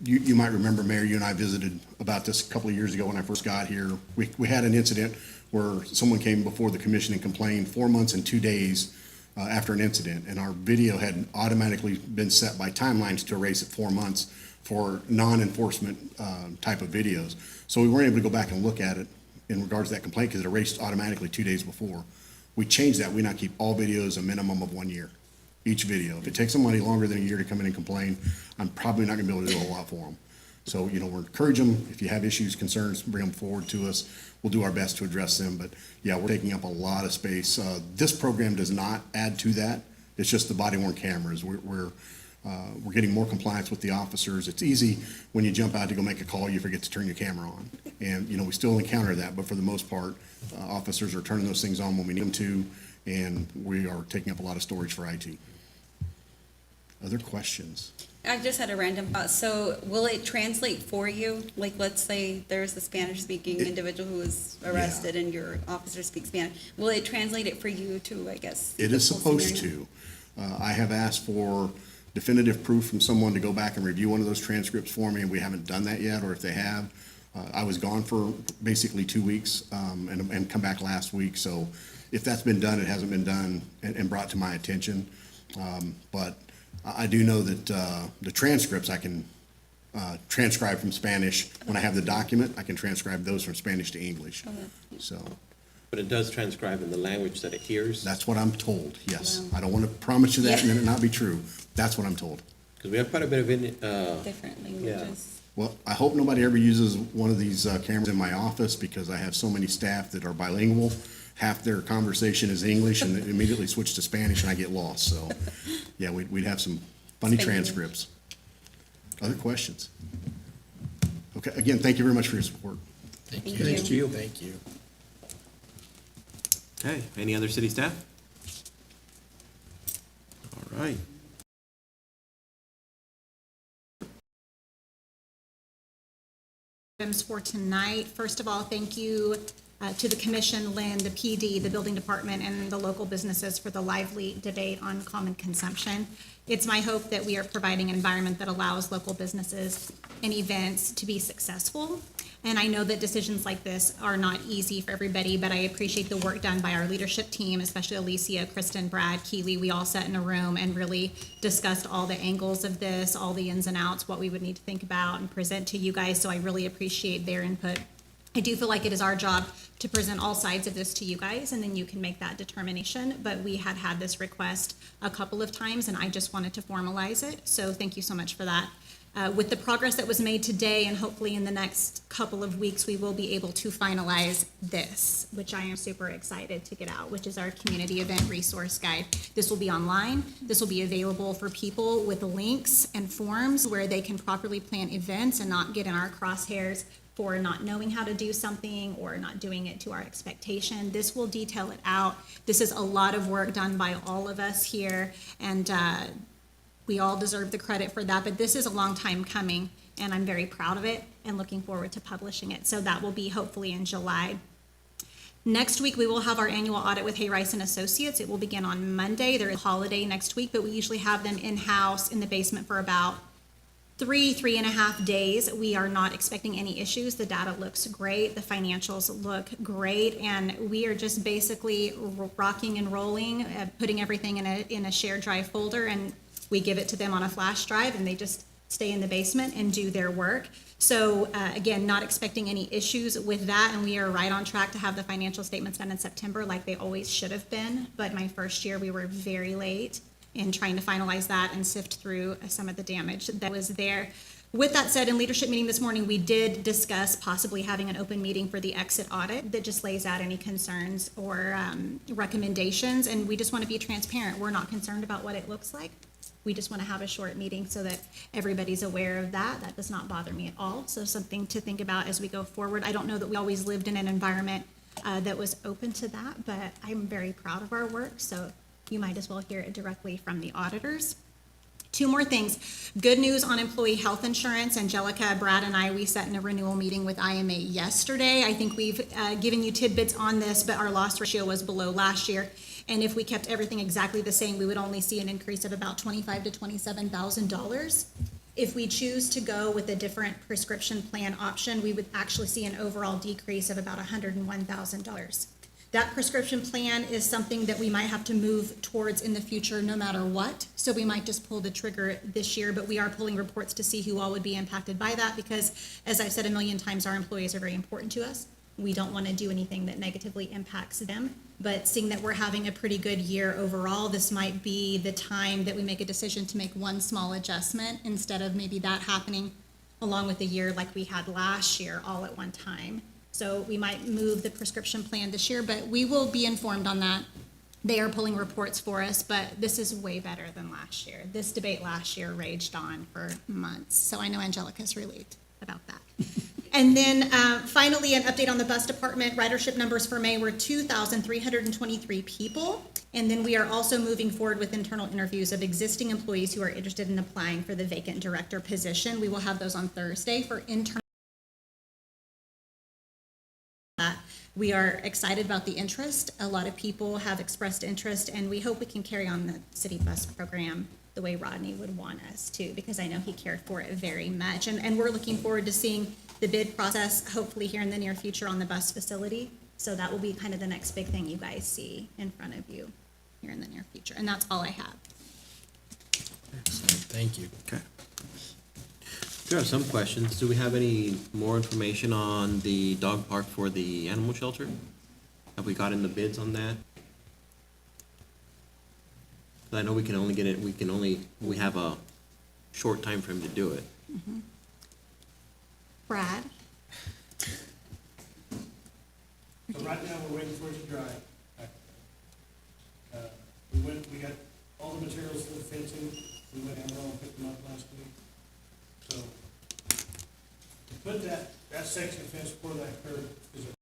You might remember, Mayor, you and I visited about this a couple of years ago when I first got here. We had an incident where someone came before the commission and complained 4 months and 2 days after an incident, and our video had automatically been set by timelines to erase it 4 months for non-enforcement type of videos. So we weren't able to go back and look at it in regards to that complaint because it erased automatically 2 days before. We changed that. We now keep all videos a minimum of 1 year, each video. If it takes somebody longer than a year to come in and complain, I'm probably not gonna be able to do a whole lot for them. So, you know, we're encouraging them. If you have issues, concerns, bring them forward to us. We'll do our best to address them. But yeah, we're taking up a lot of space. This program does not add to that. It's just the body-worn cameras. We're getting more compliance with the officers. It's easy when you jump out to go make a call, you forget to turn your camera on. And, you know, we still encounter that, but for the most part, officers are turning those things on when we need them to, and we are taking up a lot of storage for IT. Other questions? I just had a random thought. So will it translate for you? Like, let's say there's a Spanish-speaking individual who was arrested and your officer speaks Spanish. Will it translate it for you to, I guess? It is supposed to. I have asked for definitive proof from someone to go back and review one of those transcripts for me, and we haven't done that yet, or if they have. I was gone for basically 2 weeks, and come back last week, so if that's been done, it hasn't been done and brought to my attention. But I do know that the transcripts I can transcribe from Spanish. When I have the document, I can transcribe those from Spanish to English. So But it does transcribe in the language that it hears? that's what I'm told, yes. I don't want to promise you that and then it not be true. That's what I'm told. Because we have quite a bit of, Different languages. Well, I hope nobody ever uses one of these cameras in my office because I have so many staff that are bilingual. Half their conversation is English and they immediately switch to Spanish and I get lost. So, yeah, we'd have some funny Thank you. transcripts. Other questions? Okay, again, thank you very much for your support. Thank you. Thanks to you. Thank you. Okay, any other city staff? All right. items for tonight. First of all, thank you to the commission, Lynn, the PD, the building department, and the local businesses for the lively debate on common consumption. It's my hope that we are providing an environment that allows local businesses and events to be successful. And I know that decisions like this are not easy for everybody, but I appreciate the work done by our leadership team, especially Alicia, Kristen, Brad, Keely. We all sat in a room and really discussed all the angles of this, all the ins and outs, what we would need to think about and present to you guys. So I really appreciate their input. I do feel like it is our job to present all sides of this to you guys, and then you can make that determination. But we had this request a couple of times, and I just wanted to formalize it. So thank you so much for that. With the progress that was made today, and hopefully in the next couple of weeks, we will be able to finalize this, which I am super excited to get out, which is our community event resource guide. This will be online. This will be available for people with links and forms where they can properly plan events and not get in our crosshairs for not knowing how to do something or not doing it to our expectation. This will detail it out. This is a lot of work done by all of us here, and we all deserve the credit for that, but this is a long time coming, and I'm very proud of it and looking forward to publishing it. So that will be hopefully in July. Next week, we will have our annual audit with Hay Rice and Associates. It will begin on Monday. There is a holiday next week, but we usually have them in-house in the basement for about 3.5 days. We are not expecting any issues. The data looks great. The financials look great. And we are just basically rocking and rolling, putting everything in a shared drive folder, and we give it to them on a flash drive, and they just stay in the basement and do their work. So again, not expecting any issues with that, and we are right on track to have the financial statements done in September like they always should have been. But my first year, we were very late in trying to finalize that and sift through some of the damage that was there. With that said, in leadership meeting this morning, we did discuss possibly having an open meeting for the exit audit that just lays out any concerns or recommendations, and we just want to be transparent. We're not concerned about what it looks like. We just want to have a short meeting so that everybody's aware of that. That does not bother me at all. So something to think about as we go forward. I don't know that we always lived in an environment that was open to that, but I'm very proud of our work. So you might as well hear it directly from the auditors. Two more things. Good news on employee health insurance. Angelica, Brad, and we sat in a renewal meeting with IMA yesterday. I think we've given you tidbits on this, but our loss ratio was below last year. And if we kept everything exactly the same, we would only see an increase of about $25,000 to $27,000. If we choose to go with a different prescription plan option, we would actually see an overall decrease of about $101,000. That prescription plan is something that we might have to move towards in the future no matter what. So we might just pull the trigger this year, but we are pulling reports to see who all would be impacted by that because, as I've said a million times, our employees are very important to us. We don't want to do anything that negatively impacts them. But seeing that we're having a pretty good year overall, this might be the time that we make a decision to make one small adjustment instead of maybe that happening along with the year like we had last year all at one time. So we might move the prescription plan this year, but we will be informed on that. They are pulling reports for us, but this is way better than last year. This debate last year raged on for months. So I know Angelica's relieved about that. And then finally, an update on the bus department. Ridership numbers for May were 2,323 people. And then we are also moving forward with internal interviews of existing employees who are interested in applying for the vacant director position. We will have those on Thursday for internal. We are excited about the interest. A lot of people have expressed interest, and we hope we can carry on the city bus program the way Rodney would want us to, because I know he cared for it very much. And we're looking forward to seeing the bid process, hopefully here in the near future on the bus facility. So that will be kind of the next big thing you guys see in front of you here in the near future. And that's all I have. Excellent, thank you. Okay. There are some questions. Do we have any more information on the dog park for the animal shelter? Have we gotten the bids on that? I know we can only get it, we have a short time frame to do it. Mm-hmm. Brad? So right now, we're waiting for it to dry. We got all the materials for the fencing. We went and picked them up last week. So to put that section of fence for that curb is a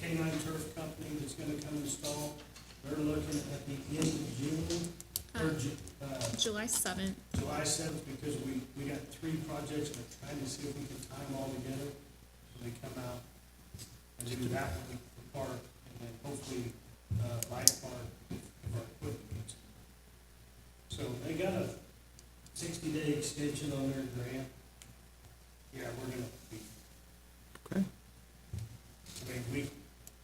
K9 Turf company that's gonna come install. They're looking at the end of June or July 7th. July 7th, because we got 3 projects, and we're trying to see if we can tie them all together, so they come out and do that one for park, and then hopefully, light park if our equipment gets it. So they got a 60-day extension on their grant. Yeah, we're gonna be, Okay. I mean,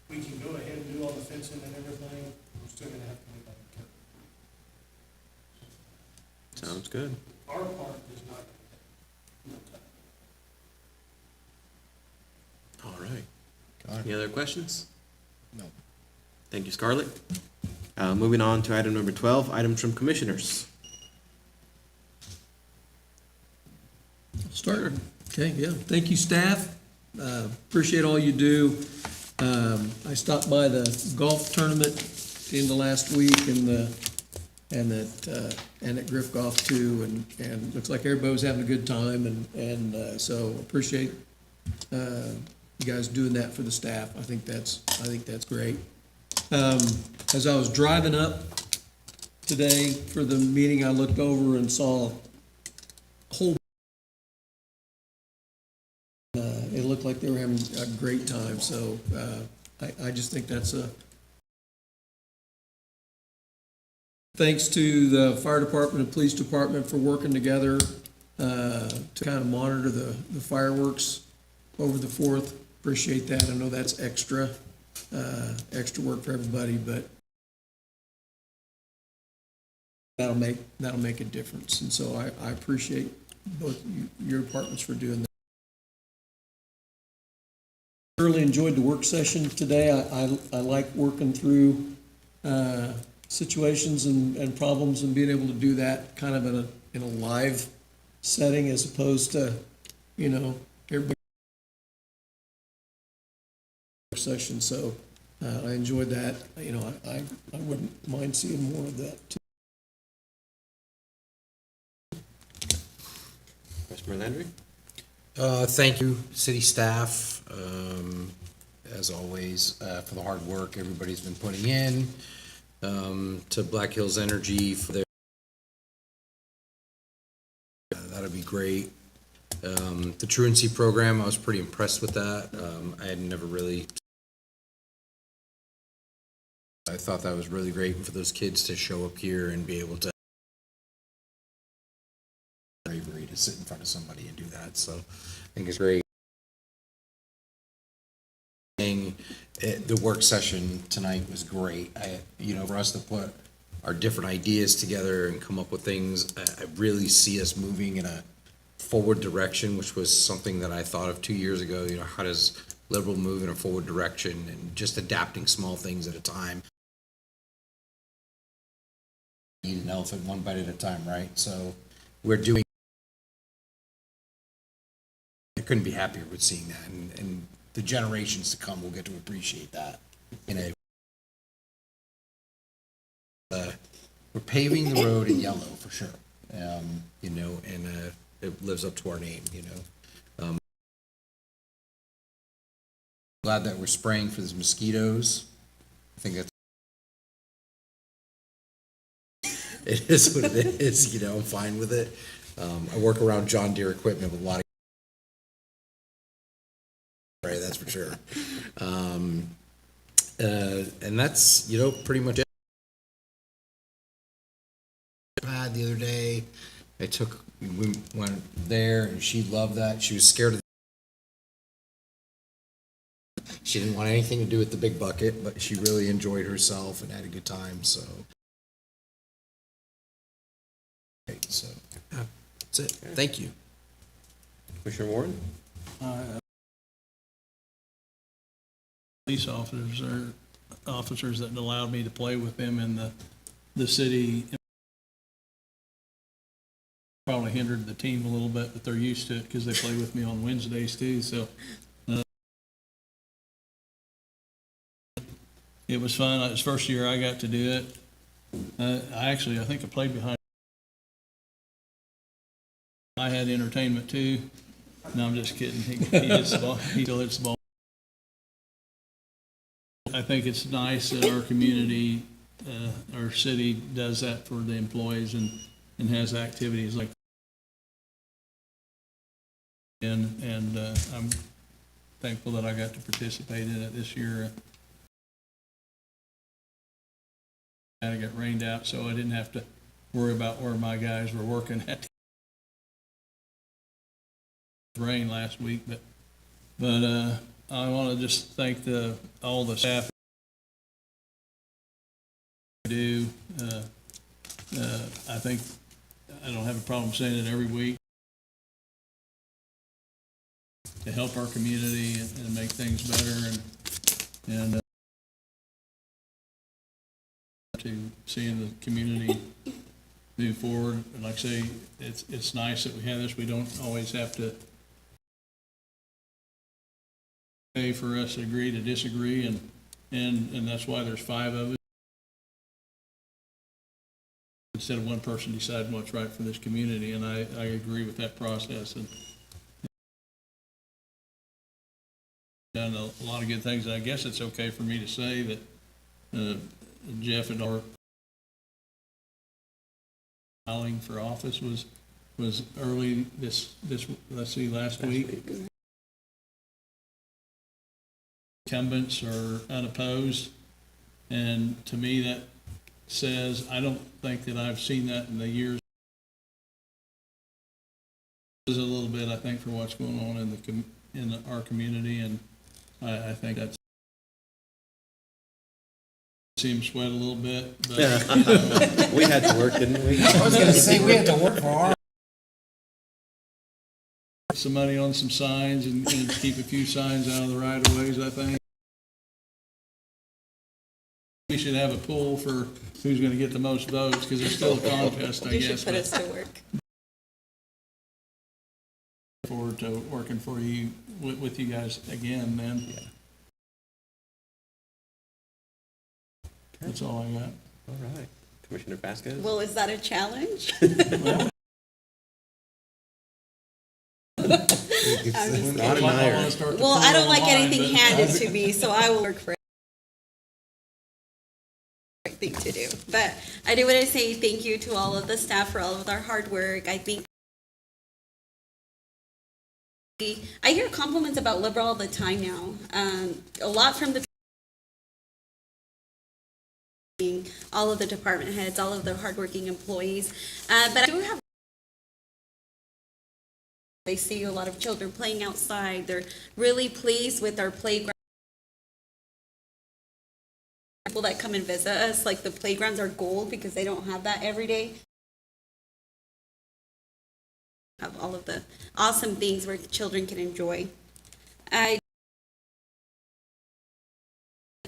we can go ahead and do all the fencing and everything, we're still gonna have to make that cut. Sounds good. Our part is not gonna take no time. All right. Any other questions? No. Thank you, Scarlett. Moving on to item number 12, items from commissioners. Start. Okay, yeah. Thank you, staff. Appreciate all you do. I stopped by the golf tournament in the last week and at Griff Golf too, and looks like everybody was having a good time, and so appreciate you guys doing that for the staff. I think that's great. As I was driving up today for the meeting, I looked over and saw a whole. It looked like they were having a great time, so I just think that's a. Thanks to the fire department and police department for working together to kind of monitor the fireworks over the 4th. Appreciate that. I know that's extra work for everybody, but that'll make a difference. And so I appreciate both your departments for doing that. Really enjoyed the work session today. I like working through situations and problems and being able to do that kind of in a live setting as opposed to, everybody session. So I enjoyed that. I wouldn't mind seeing more of that too. Vice Mayor Landry? Thank you, city staff, as always, for the hard work everybody's been putting in, to Black Hills Energy for their, that'll be great. The truancy program, I was pretty impressed with that. I had never really, I thought that was really great for those kids to show up here and be able to bravery to sit in front of somebody and do that. So I think it's great. The work session tonight was great. For us to put our different ideas together and come up with things, I really see us moving in a forward direction, which was something that I thought of 2 years ago. How does Liberal move in a forward direction and just adapting small things at a time? Eat an elephant one bite at a time, right? So we're doing. I couldn't be happier with seeing that, and the generations to come will get to appreciate that. We're paving the road in yellow for sure, and it lives up to our name. Glad that we're spraying for these mosquitoes. I think that's. It is what it is. I'm fine with it. I work around John Deere equipment with a lot of. Right, that's for sure. And that's, pretty much it. The other day, we went there and she loved that. She was scared of. She didn't want anything to do with the big bucket, but she really enjoyed herself and had a good time, so. So, that's it. Thank you. Commissioner Warren? Police officers that allowed me to play with them in the city. Probably hindered the team a little bit, but they're used to it because they play with me on Wednesdays too, so. It was fun. It was the first year I got to do it. I think I played behind. I had entertainment too. No, I'm just kidding. He hits the ball. He still hits the ball. I think it's nice that our community our city does that for the employees and has activities like. And I'm thankful that I got to participate in it this year. I got rained out, so I didn't have to worry about where my guys were working at. Rain last week, but I want to just thank all the staff do. I think I don't have a problem saying it every week to help our community and make things better and to seeing the community move forward. And like I say, it's nice that we have this. We don't always have to pay for us to agree to disagree, and that's why there's 5 of us. Instead of one person deciding what's right for this community, and I agree with that process and done a lot of good things. And I guess it's okay for me to say that Jeff and our filing for office was early this last week. Incumbents are unopposed, and to me that says, I don't think that I've seen that in the years. There's a little bit, I think, for what's going on in our community, and I think that's see him sweat a little bit. But, We had to work, didn't we? I was gonna say, we had to work for our. some money on some signs and keep a few signs out of the right of ways, I think. We should have a pool for who's gonna get the most votes, because it's still a contest, I You guess. should put us to work. Forward to working for you, with you guys again, man. Yeah. That's all I got. All right. Commissioner Vasquez? Well, is that a challenge? It's not an iron. Well, I don't like anything handed to me, so I will work for it. Right thing to do. But I do want to say thank you to all of the staff for all of their hard work. I think I hear compliments about Liberal all the time now. A lot from all of the department heads, all of the hardworking employees. But I do have they see a lot of children playing outside. They're really pleased with our playground. People that come and visit us, like the playgrounds are gold because they don't have that every day. Have all of the awesome things where children can enjoy.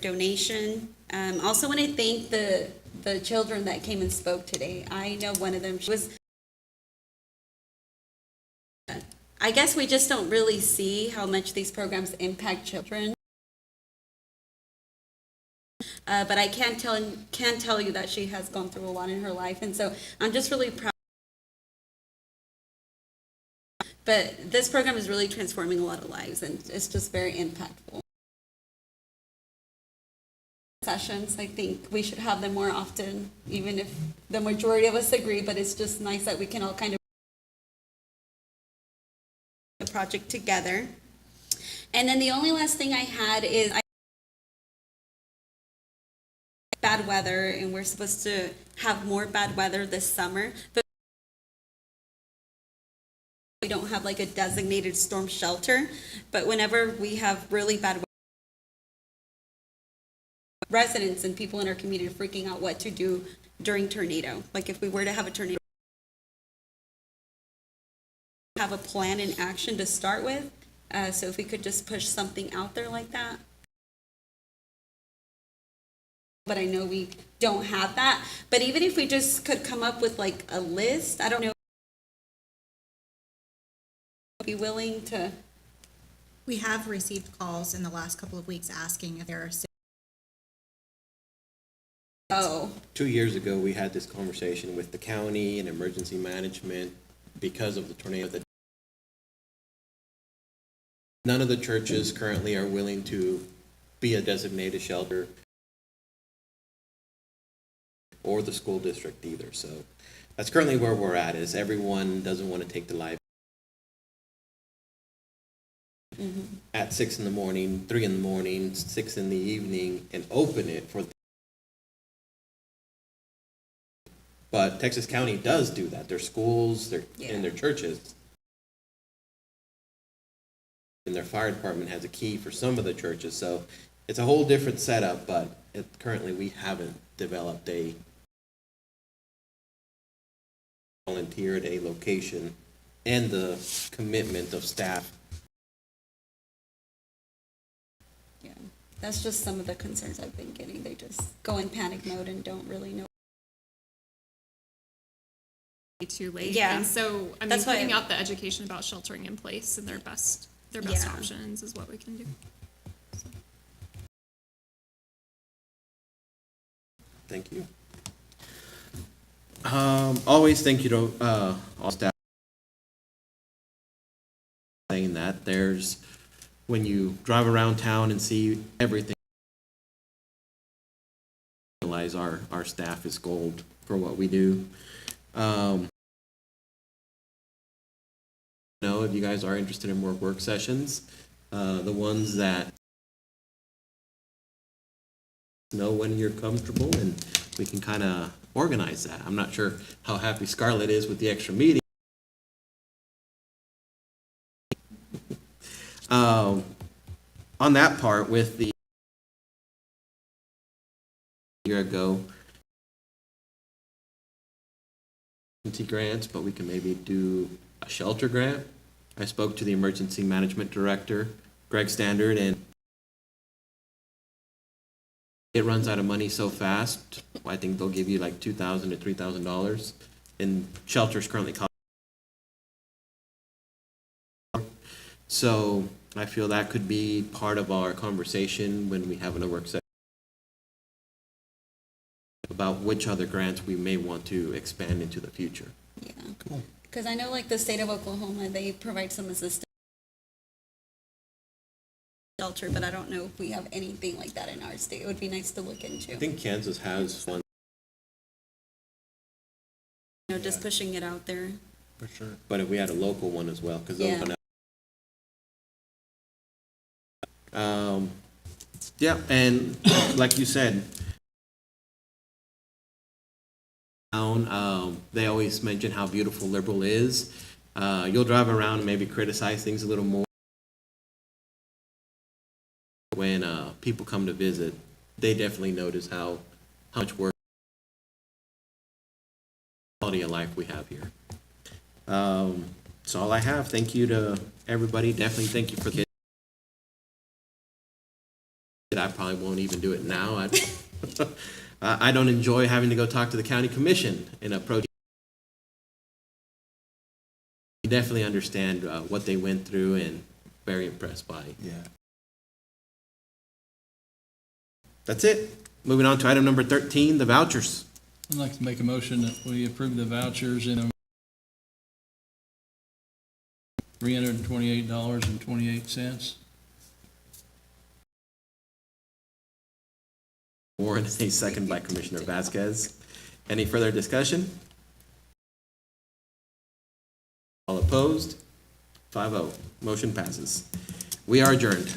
Donation. Also want to thank the children that came and spoke today. I know one of them was. I guess we just don't really see how much these programs impact children. But I can tell you that she has gone through a lot in her life, and so I'm just really proud. But this program is really transforming a lot of lives, and it's just very impactful. Sessions, I think we should have them more often, even if the majority of us agree, but it's just nice that we can all kind of the project together. And then the only last thing I had is bad weather, and we're supposed to have more bad weather this summer, but we don't have like a designated storm shelter. But whenever we have really bad weather, residents and people in our community are freaking out what to do during tornado. Like if we were to have a tornado, have a plan in action to start with. So if we could just push something out there like that. But I know we don't have that. But even if we just could come up with like a list, I don't know. Be willing to. We have received calls in the last couple of weeks asking if there are. Oh. 2 years ago, we had this conversation with the county and emergency management because of the tornado. None of the churches currently are willing to be a designated shelter. or the school district either. So that's currently where we're at, is everyone doesn't want to take the live at 6 in the morning, 3 in the morning, 6 in the evening, and open it for. But Texas County does do that. Their schools, and their churches. And their fire department has a key for some of the churches, so it's a whole different setup, but currently we haven't developed a volunteer at a location and the commitment of staff. Yeah, that's just some of the concerns I've been getting. They just go in panic mode and don't really know. Too late. Yeah. And so, I mean, That's why putting out the education about sheltering in place and their best Yeah. options is what we can do. Thank you. Always thank you to all staff. Saying that, when you drive around town and see everything, realize our staff is gold for what we do. Know if you guys are interested in more work sessions, the ones that know when you're comfortable, and we can kind of organize that. I'm not sure how happy Scarlett is with the extra meeting. On that part, with the year ago grants, but we can maybe do a shelter grant. I spoke to the emergency management director, Greg Standard, and it runs out of money so fast. I think they'll give you like $2,000 to $3,000, and shelters currently cost. So I feel that could be part of our conversation when we have another work session about which other grants we may want to expand into the future. Yeah. Cool. Because I know like the state of Oklahoma, they provide some assistance shelter, but I don't know if we have anything like that in our state. It would be nice to look into. I think Kansas has one. You know, just pushing it out there. For sure. But if we had a local one as well, because those Yeah. Yeah, and like you said, they always mention how beautiful Liberal is. You'll drive around and maybe criticize things a little more. When people come to visit, they definitely notice how much work, quality of life we have here. That's all I have. Thank you to everybody. Definitely thank you for the. I probably won't even do it now. I don't enjoy having to go talk to the county commission in a protest. You definitely understand what they went through, and very impressed by it. Yeah. That's it. Moving on to item number 13, the vouchers. I'd like to make a motion that we approve the vouchers in $328.28. Warren, a second by Commissioner Vasquez. Any further discussion? All opposed? 5-0. Motion passes. We are adjourned.